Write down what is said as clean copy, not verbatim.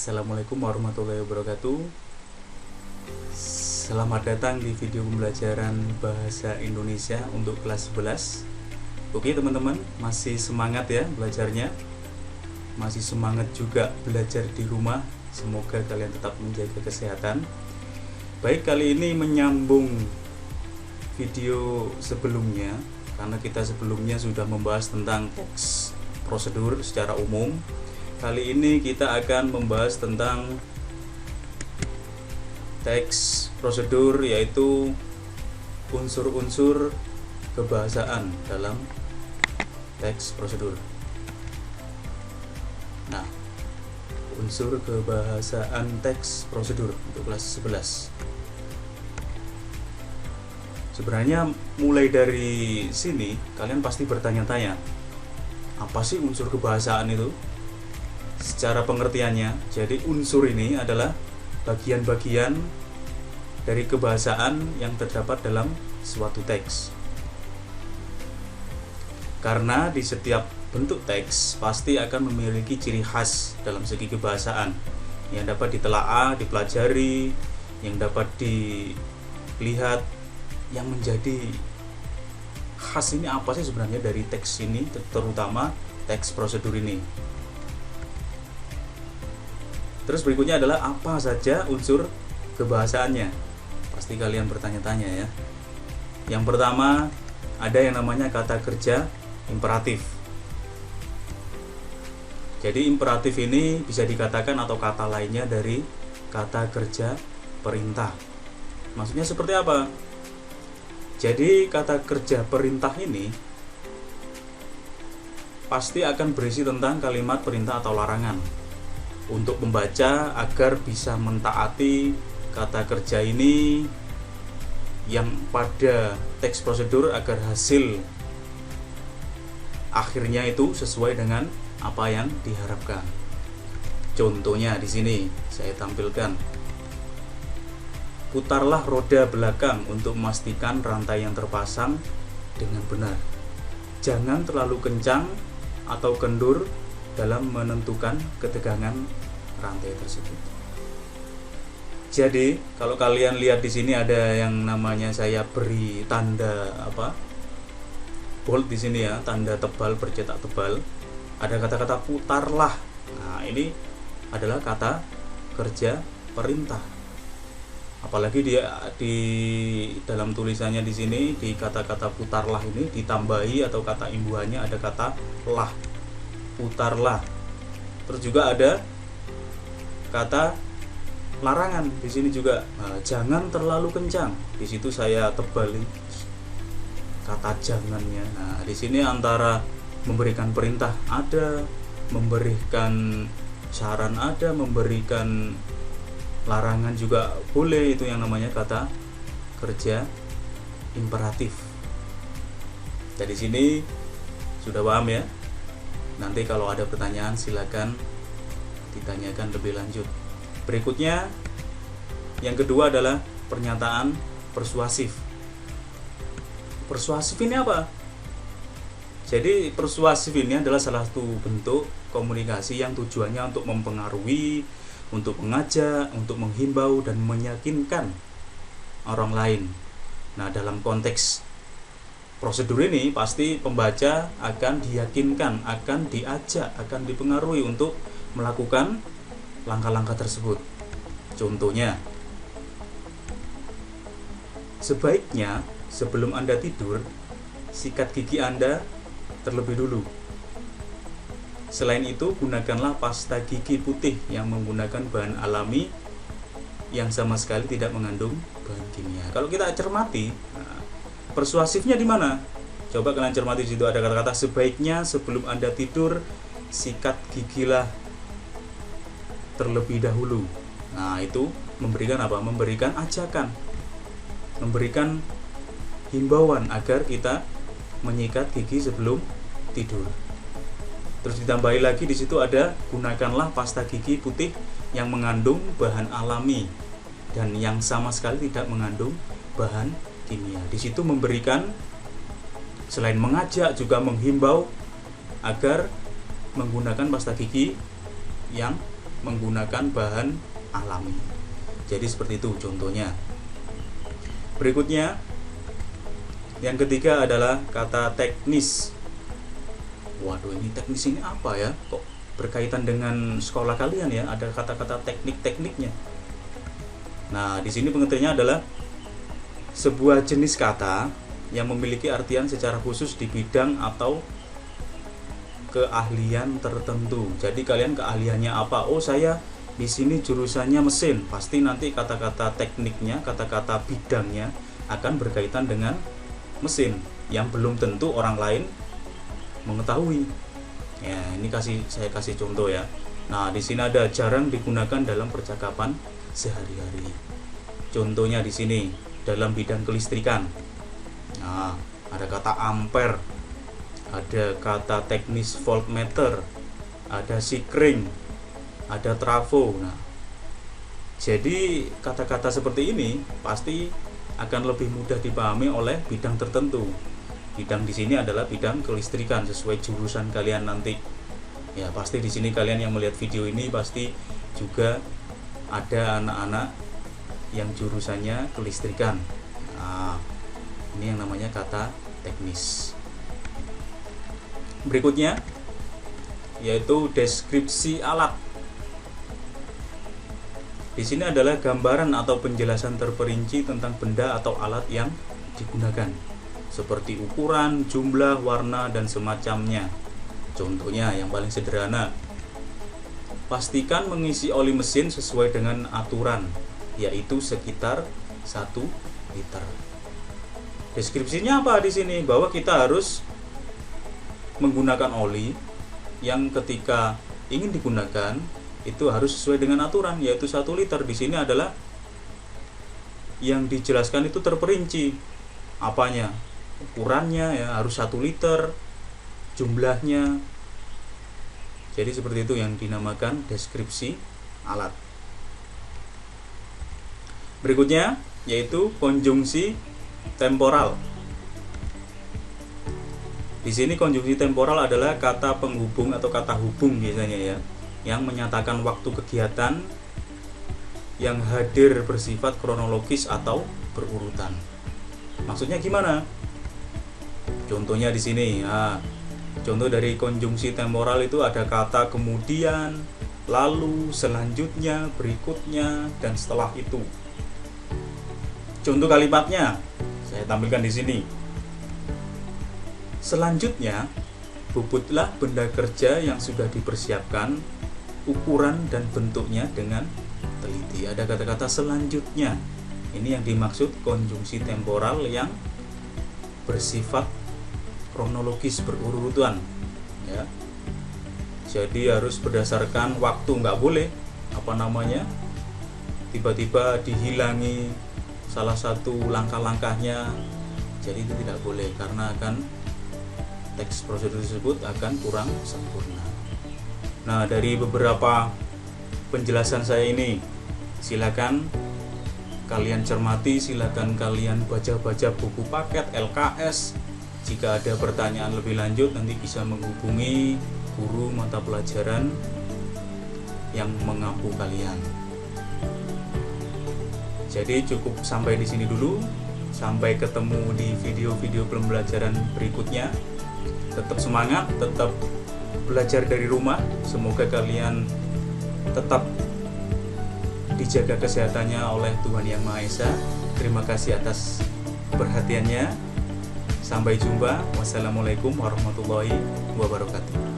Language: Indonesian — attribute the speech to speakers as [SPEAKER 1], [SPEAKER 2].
[SPEAKER 1] Assalamualaikum warahmatullahi wabarakatuh. Selamat datang di video pembelajaran Bahasa Indonesia untuk kelas 11. Oke teman-teman, masih semangat ya belajarnya? Masih semangat juga belajar di rumah? Semoga kalian tetap menjaga kesehatan. Baik, kali ini menyambung video sebelumnya, karena kita sebelumnya sudah membahas tentang teks prosedur secara umum. Kali ini kita akan membahas tentang teks prosedur, yaitu unsur-unsur kebahasaan dalam teks prosedur. Nah, unsur kebahasaan teks prosedur untuk kelas 11. Sebenarnya mulai dari sini kalian pasti bertanya-tanya, apa sih unsur kebahasaan itu? Secara pengertiannya, jadi unsur ini adalah bagian-bagian dari kebahasaan yang terdapat dalam suatu teks. Karena di setiap bentuk teks pasti akan memiliki ciri khas dalam segi kebahasaan yang dapat ditelaah, dipelajari, yang dapat dilihat. Yang menjadi khas ini apa sih sebenarnya dari teks ini, terutama teks prosedur ini. Terus berikutnya adalah apa saja unsur kebahasaannya. Pasti kalian bertanya-tanya ya. Yang pertama, ada yang namanya kata kerja imperatif. Jadi imperatif ini bisa dikatakan atau kata lainnya dari kata kerja perintah. Maksudnya seperti apa? Jadi kata kerja perintah ini pasti akan berisi tentang kalimat perintah atau larangan untuk membaca agar bisa mentaati kata kerja ini yang pada teks prosedur, agar hasil akhirnya itu sesuai dengan apa yang diharapkan. Contohnya di sini saya tampilkan. Putarlah roda belakang untuk memastikan rantai yang terpasang dengan benar. Jangan terlalu kencang atau kendur dalam menentukan ketegangan rantai tersebut. Jadi, kalau kalian lihat di sini ada yang namanya saya beri tanda bold di sini ya, tanda tebal bercetak tebal. Ada kata-kata putarlah. Nah, ini adalah kata kerja perintah. Apalagi dia di dalam tulisannya di sini di kata-kata putarlah ini ditambahi atau kata imbuhannya ada kata lah, putarlah. Terus juga ada kata larangan di sini juga. Nah, jangan terlalu kencang. Di situ saya tebalin kata jangannya. Nah, di sini antara memberikan perintah ada, memberikan saran ada, memberikan larangan juga boleh, itu yang namanya kata kerja imperatif. Jadi sini sudah paham ya? Nanti kalau ada pertanyaan silakan ditanyakan lebih lanjut. Berikutnya yang kedua adalah pernyataan persuasif. Persuasif ini apa? Jadi persuasif ini adalah salah satu bentuk komunikasi yang tujuannya untuk mempengaruhi, untuk mengajak, untuk menghimbau dan meyakinkan orang lain. Nah, dalam konteks prosedur ini pasti pembaca akan diyakinkan, akan diajak, akan dipengaruhi untuk melakukan langkah-langkah tersebut. Contohnya, sebaiknya sebelum Anda tidur, sikat gigi Anda terlebih dulu. Selain itu, gunakanlah pasta gigi putih yang menggunakan bahan alami yang sama sekali tidak mengandung bahan kimia. Kalau kita cermati, persuasifnya di mana? Coba kalian cermati, di situ ada kata-kata sebaiknya sebelum Anda tidur sikat gigilah terlebih dahulu. Nah, itu memberikan apa? Memberikan ajakan, memberikan himbauan agar kita menyikat gigi sebelum tidur. Terus ditambahi lagi di situ ada gunakanlah pasta gigi putih yang mengandung bahan alami dan yang sama sekali tidak mengandung bahan kimia. Di situ memberikan, selain mengajak juga menghimbau agar menggunakan pasta gigi yang menggunakan bahan alami. Jadi seperti itu contohnya. Berikutnya, yang ketiga adalah kata teknis. Waduh, ini teknis ini apa ya? Kok berkaitan dengan sekolah kalian ya? Ada kata-kata teknik-tekniknya. Nah, di sini pengertiannya adalah sebuah jenis kata yang memiliki artian secara khusus di bidang atau keahlian tertentu. Jadi kalian keahliannya apa? Oh, saya di sini jurusannya mesin. Pasti nanti kata-kata tekniknya, kata-kata bidangnya akan berkaitan dengan mesin yang belum tentu orang lain mengetahui. Ya, ini saya kasih contoh ya. Nah, di sini ada jarang digunakan dalam percakapan sehari-hari. Contohnya di sini dalam bidang kelistrikan. Nah, ada kata ampere, ada kata teknis voltmeter, ada sikring, ada trafo. Nah, jadi kata-kata seperti ini pasti akan lebih mudah dipahami oleh bidang tertentu. Bidang di sini adalah bidang kelistrikan sesuai jurusan kalian nanti. Ya, pasti di sini kalian yang melihat video ini pasti juga ada anak-anak yang jurusannya kelistrikan. Nah, ini yang namanya kata teknis. Berikutnya yaitu deskripsi alat. Di sini adalah gambaran atau penjelasan terperinci tentang benda atau alat yang digunakan, seperti ukuran, jumlah, warna, dan semacamnya. Contohnya yang paling sederhana, pastikan mengisi oli mesin sesuai dengan aturan, yaitu sekitar 1 liter. Deskripsinya apa di sini? Bahwa kita harus menggunakan oli yang ketika ingin digunakan itu harus sesuai dengan aturan, yaitu 1 liter. Di sini adalah yang dijelaskan itu terperinci apanya, ukurannya ya harus 1 liter, jumlahnya. Jadi seperti itu yang dinamakan deskripsi alat. Berikutnya yaitu konjungsi temporal. Di sini konjungsi temporal adalah kata penghubung atau kata hubung biasanya ya, yang menyatakan waktu kegiatan yang hadir bersifat kronologis atau berurutan. Maksudnya gimana? Contohnya di sini. Nah, contoh dari konjungsi temporal itu ada kata kemudian, lalu, selanjutnya, berikutnya, dan setelah itu. Contoh kalimatnya saya tampilkan di sini. Selanjutnya, bubutlah benda kerja yang sudah dipersiapkan, ukuran dan bentuknya dengan teliti. Ada kata-kata selanjutnya. Ini yang dimaksud konjungsi temporal yang bersifat kronologis berurutan ya. Jadi harus berdasarkan waktu, nggak boleh tiba-tiba dihilangi salah satu langkah-langkahnya. Jadi itu tidak boleh karena akan teks prosedur tersebut akan kurang sempurna. Nah, dari beberapa penjelasan saya ini, silakan kalian cermati, silakan kalian baca-baca buku paket LKS. Jika ada pertanyaan lebih lanjut, nanti bisa menghubungi guru mata pelajaran yang mengampu kalian. Jadi cukup sampai di sini dulu. Sampai ketemu di video-video pembelajaran berikutnya. Tetap semangat, tetap belajar dari rumah. Semoga kalian tetap dijaga kesehatannya oleh Tuhan Yang Maha Esa. Terima kasih atas perhatiannya. Sampai jumpa. Wassalamualaikum warahmatullahi wabarakatuh.